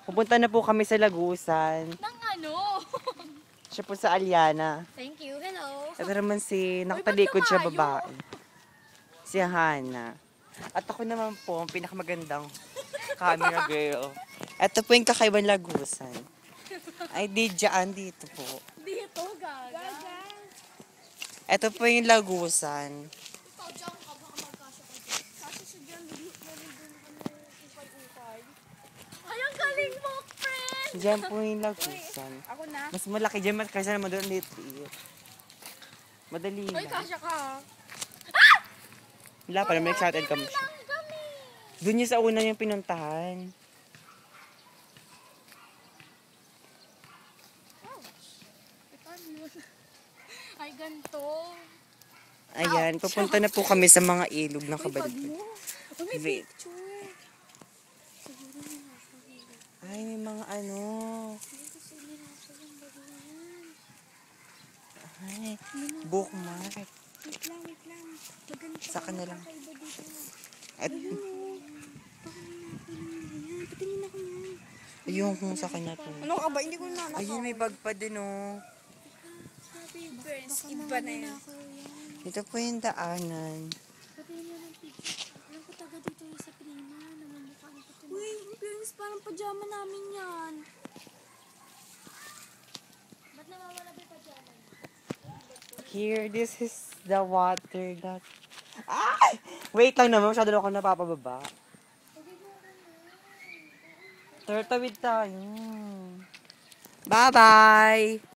Pupunta na po kami sa Lagusan. Nang ano? Siya po sa Aliana. Thank you. Hello. Ito naman si nakatalikod siya lumayo? babae. Si Hana. At ako naman po, ang pinakamagandang camera girl. Ito po yung kakaibang Lagusan. Ay, di dyan, dito po. Dito, gaga. Ito po yung Lagusan. Ikaw, dyan ka. Baka magkasya ka dyan. Kasi siya dyan, bigit na rin dun ukay-ukay. Ay, ang galing mo, friend! Diyan po yung Lagusan. Ako na. Mas malaki dyan, mas kaysa naman doon dito. Madali Ay, lang. kasya ka. Wala pa naman, excited kami siya. Doon yung sa una yung pinuntahan. Ay, ganito. Ayan, pupunta na po kami sa mga ilog ng Pag Kabaligtad. mo. May Wait. picture. Siguro may nasa hilo. Ay, may mga ano. Dito sa nasa yung baguhan. Ay, bookmark. Wait lang, wait lang. Maganda Saka na lang. kakaiba dito. At Ayun o. Patingin ako yan. yung kung sa kanya po. Ano ka ba? Hindi ko na Ayun, may bag pa din oh. Happy birthday. Iba na yan. Ito po yung daanan. Patingin mo ng picture. Alam ko taga dito yung sa prima. Namumukha ko ito. Uy, ang fairness, parang pajama namin yan. Ba't nawawala ba yung pajama niya? Here, this is the water that... Ay! Wait lang naman, masyado na ako napapababa. Turtawid tayo. Bye-bye!